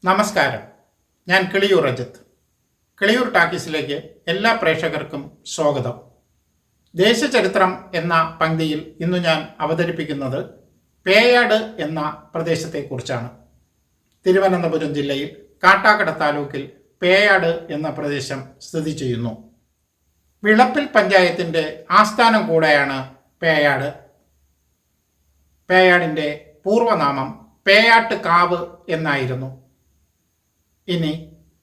നമസ്കാരം. ഞാൻ കിളിയൂർ അജിത്ത്. കിളിയൂർ ടാക്കീസിലേക്ക് എല്ലാ പ്രേക്ഷകർക്കും സ്വാഗതം. ദേശചരിത്രം എന്ന പങ്ക്തിയിൽ ഇന്ന് ഞാൻ അവതരിപ്പിക്കുന്നത് പേയാട് എന്ന പ്രദേശത്തെക്കുറിച്ചാണ്. തിരുവനന്തപുരം ജില്ലയിൽ കാട്ടാക്കട താലൂക്കിൽ പേയാട് എന്ന പ്രദേശം സ്ഥിതി ചെയ്യുന്നു. വിളപ്പിൽ പഞ്ചായത്തിൻ്റെ ആസ്ഥാനം കൂടെയാണ് പേയാട്. പേയാടിൻ്റെ പൂർവനാമം പേയാട്ട് കാവ് എന്നായിരുന്നു. ഇനി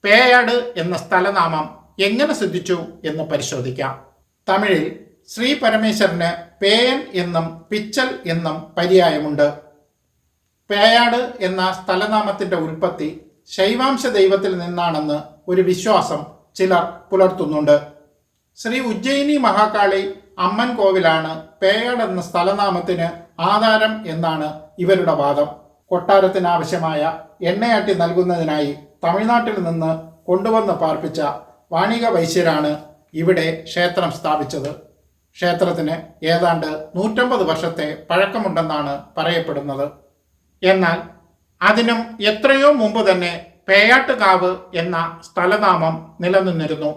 പേയാട് എന്ന സ്ഥലനാമം എങ്ങനെ സിദ്ധിച്ചു എന്ന് പരിശോധിക്കാം. തമിഴിൽ ശ്രീ പരമേശ്വരന് പേയൻ എന്നും പിച്ചൽ എന്നും പര്യായമുണ്ട്. പേയാട് എന്ന സ്ഥലനാമത്തിന്റെ ഉൽപ്പത്തി ശൈവാംശ ദൈവത്തിൽ നിന്നാണെന്ന് ഒരു വിശ്വാസം ചിലർ പുലർത്തുന്നുണ്ട്. ശ്രീ ഉജ്ജയിനി മഹാകാളി അമ്മൻ കോവിലാണ് പേയാട് എന്ന സ്ഥലനാമത്തിന് ആധാരം എന്നാണ് ഇവരുടെ വാദം. കൊട്ടാരത്തിനാവശ്യമായ എണ്ണയാട്ടി നൽകുന്നതിനായി തമിഴ്നാട്ടിൽ നിന്ന് കൊണ്ടുവന്ന് പാർപ്പിച്ച വാണിക വൈശ്യരാണ് ഇവിടെ ക്ഷേത്രം സ്ഥാപിച്ചത്. ക്ഷേത്രത്തിന് ഏതാണ്ട് 150 വർഷത്തെ പഴക്കമുണ്ടെന്നാണ് പറയപ്പെടുന്നത്. എന്നാൽ അതിനും എത്രയോ മുമ്പ് തന്നെ പേയാട്ടുകാവ് എന്ന സ്ഥലനാമം നിലനിന്നിരുന്നു.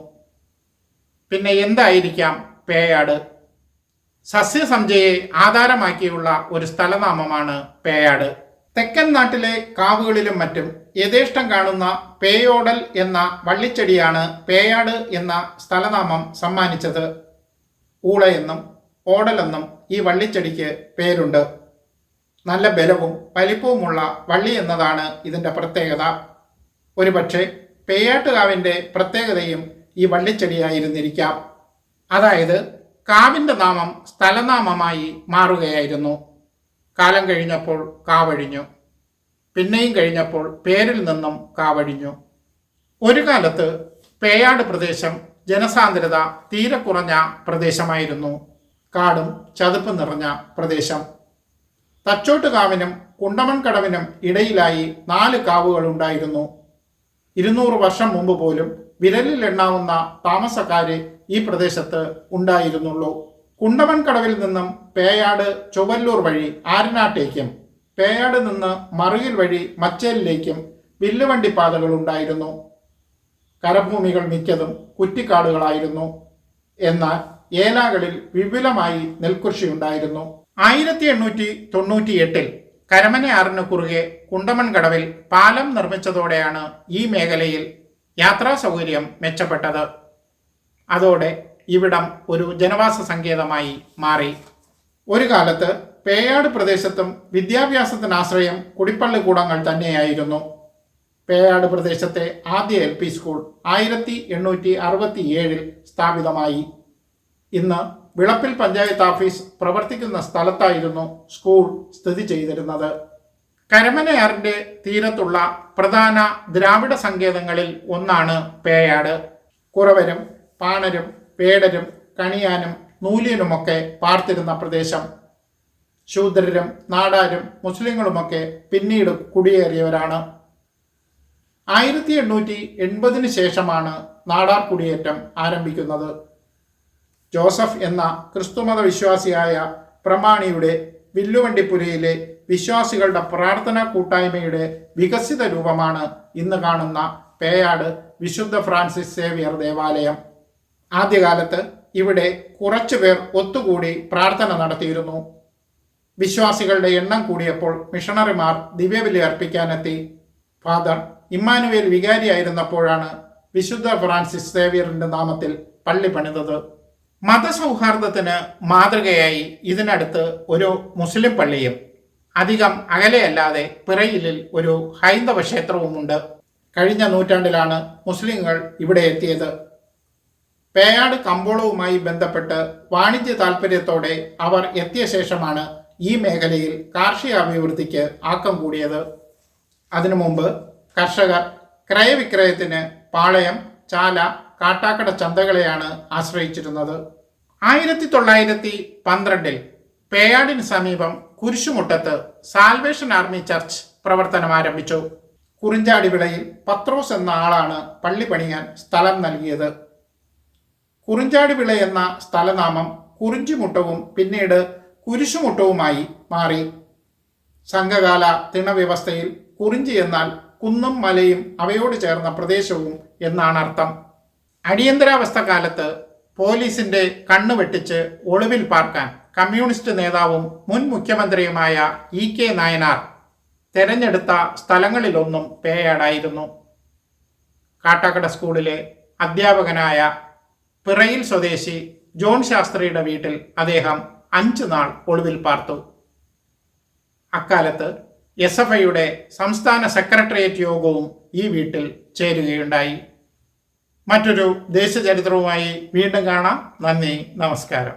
പിന്നെ എന്തായിരിക്കാം പേയാട്? സസ്യസംജയെ ആധാരമാക്കിയുള്ള ഒരു സ്ഥലനാമമാണ് പേയാട്. തെക്കൻ നാട്ടിലെ കാവുകളിലും മറ്റും യഥേഷ്ടം കാണുന്ന പേയോടൽ എന്ന വള്ളിച്ചെടിയാണ് പേയാട് എന്ന സ്ഥലനാമം സമ്മാനിച്ചത്. ഊളയെന്നും ഓടലെന്നും ഈ വള്ളിച്ചെടിക്ക് പേരുണ്ട്. നല്ല ബലവും വലിപ്പവുമുള്ള വള്ളി എന്നതാണ് ഇതിൻ്റെ പ്രത്യേകത. ഒരുപക്ഷെ പേയാട്ടുകാവിൻ്റെ പ്രത്യേകതയും ഈ വള്ളിച്ചെടിയായിരുന്നിരിക്കാം. അതായത് കാവിൻ്റെ നാമം സ്ഥലനാമമായി മാറുകയായിരുന്നു. കാലം കഴിഞ്ഞപ്പോൾ കാവഴിഞ്ഞു, പിന്നെയും കഴിഞ്ഞപ്പോൾ പേരിൽ നിന്നും കാവഴിഞ്ഞു. ഒരു കാലത്ത് പേയാട് പ്രദേശം ജനസാന്ദ്രത തീരെ കുറഞ്ഞ പ്രദേശമായിരുന്നു. കാടും ചതുപ്പ് നിറഞ്ഞ പ്രദേശം. തച്ചോട്ടുകാവിനും കുണ്ടമൺകടവിനും ഇടയിലായി 4 കാവുകൾ ഉണ്ടായിരുന്നു. 200 വർഷം മുമ്പ് പോലും വിരലിൽ എണ്ണാവുന്ന താമസക്കാര് ഈ പ്രദേശത്ത് ഉണ്ടായിരുന്നുള്ളൂ. കുണ്ടമൺകടവിൽ നിന്നും പേയാട് ചൊവ്വല്ലൂർ വഴി ആരനാട്ടേക്കും പേയാട് നിന്ന് മറുകിൽ വഴി മച്ചേലിലേക്കും വില്ലുവണ്ടി പാതകൾ ഉണ്ടായിരുന്നു. കരഭൂമികൾ മിക്കതും കുറ്റിക്കാടുകളായിരുന്നു. എന്നാൽ ഏലാകളിൽ വിപുലമായി നെൽകൃഷി ഉണ്ടായിരുന്നു. 1898 കരമനയാറിന് കുറുകെ കുണ്ടമൺകടവിൽ പാലം നിർമ്മിച്ചതോടെയാണ് ഈ മേഖലയിൽ യാത്രാ സൗകര്യം മെച്ചപ്പെട്ടത്. അതോടെ ഇവിടം ഒരു ജനവാസ സങ്കേതമായി മാറി. ഒരു കാലത്ത് പേയാട് പ്രദേശത്തും വിദ്യാഭ്യാസത്തിനാശ്രയം കുടിപ്പള്ളിക്കൂടങ്ങൾ തന്നെയായിരുന്നു. പേയാട് പ്രദേശത്തെ ആദ്യ LP സ്കൂൾ 1867 സ്ഥാപിതമായി. ഇന്ന് വിളപ്പിൽ പഞ്ചായത്ത് ഓഫീസ് പ്രവർത്തിക്കുന്ന സ്ഥലത്തായിരുന്നു സ്കൂൾ സ്ഥിതി ചെയ്തിരുന്നത്. കരമനയാറിന്റെ തീരത്തുള്ള പ്രധാന ദ്രാവിഡ സങ്കേതങ്ങളിൽ ഒന്നാണ് പേയാട്. കുറവരും പാണരും പേടരും കണിയാനും നൂലിയനുമൊക്കെ പാർത്തിരുന്ന പ്രദേശം. ശൂദ്രരും നാടാരും മുസ്ലിങ്ങളുമൊക്കെ പിന്നീട് കുടിയേറിയവരാണ്. 1880 ശേഷമാണ് നാടാർ കുടിയേറ്റം ആരംഭിക്കുന്നത്. ജോസഫ് എന്ന ക്രിസ്തുമത വിശ്വാസിയായ പ്രമാണിയുടെ വില്ലുവണ്ടിപ്പുരയിലെ വിശ്വാസികളുടെ പ്രാർത്ഥനാ കൂട്ടായ്മയുടെ വികസിത രൂപമാണ് ഇന്ന് കാണുന്ന പേയാട് വിശുദ്ധ ഫ്രാൻസിസ് സേവിയർ ദേവാലയം. ആദ്യകാലത്ത് ഇവിടെ കുറച്ചുപേർ ഒത്തുകൂടി പ്രാർത്ഥന നടത്തിയിരുന്നു. വിശ്വാസികളുടെ എണ്ണം കൂടിയപ്പോൾ മിഷണറിമാർ ദിവ്യബലി അർപ്പിക്കാനെത്തി. ഫാദർ ഇമ്മാനുവേൽ വികാരിയായിരുന്നപ്പോഴാണ് വിശുദ്ധ ഫ്രാൻസിസ് സേവിയറിന്റെ നാമത്തിൽ പള്ളി പണിതത്. മതസൗഹാർദ്ദത്തിന് മാതൃകയായി ഇതിനടുത്ത് ഒരു മുസ്ലിം പള്ളിയും അധികം അകലെയല്ലാതെ പിറയിലിൽ ഒരു ഹൈന്ദവ ക്ഷേത്രവുമുണ്ട്. കഴിഞ്ഞ നൂറ്റാണ്ടിലാണ് മുസ്ലിങ്ങൾ ഇവിടെ എത്തിയത്. പേയാട് കമ്പോളവുമായി ബന്ധപ്പെട്ട് വാണിജ്യ താൽപ്പര്യത്തോടെ അവർ എത്തിയ ശേഷമാണ് ഈ മേഖലയിൽ കാർഷിക അഭിവൃദ്ധിക്ക് ആക്കം കൂടിയത്. അതിനു മുമ്പ് കർഷകർ ക്രയവിക്രയത്തിന് പാളയം, ചാല, കാട്ടാക്കട ചന്തകളെയാണ് ആശ്രയിച്ചിരുന്നത്. 1912 പേയാടിന് സമീപം കുരിശുമുട്ടത്ത് സാൽവേഷൻ ആർമി ചർച്ച് പ്രവർത്തനം ആരംഭിച്ചു. കുറിഞ്ചാടിവിളയിൽ പത്രോസ് എന്ന ആളാണ് പള്ളി പണിയാൻ സ്ഥലം നൽകിയത്. കുറിഞ്ചാടിവിള എന്ന സ്ഥലനാമം കുറിഞ്ചിമുട്ടവും പിന്നീട് കുരിശുമുട്ടവുമായി മാറി. സംഘകാല തിണവ്യവസ്ഥയിൽ കുറിഞ്ചി എന്നാൽ കുന്നും മലയും അവയോട് ചേർന്ന പ്രദേശവും എന്നാണ് അർത്ഥം. അടിയന്തരാവസ്ഥ കാലത്ത് പോലീസിന്റെ കണ്ണ് വെട്ടിച്ച് ഒളിവിൽ പാർക്കാൻ കമ്മ്യൂണിസ്റ്റ് നേതാവും മുൻ മുഖ്യമന്ത്രിയുമായ EK നായനാർ തെരഞ്ഞെടുത്ത സ്ഥലങ്ങളിലൊന്നും പേയാടായിരുന്നു. കാട്ടാക്കട സ്കൂളിലെ അധ്യാപകനായ പിറയിൽ സ്വദേശി ജോൺ ശാസ്ത്രിയുടെ വീട്ടിൽ അദ്ദേഹം 5 നാൾ ഒളിവിൽ പാർത്തു. അക്കാലത്ത് SFIയുടെ സംസ്ഥാന സെക്രട്ടേറിയറ്റ് യോഗവും ഈ വീട്ടിൽ ചേരുകയുണ്ടായി. മറ്റൊരു ദേശചരിത്രവുമായി വീണ്ടും കാണാം. നന്ദി, നമസ്കാരം.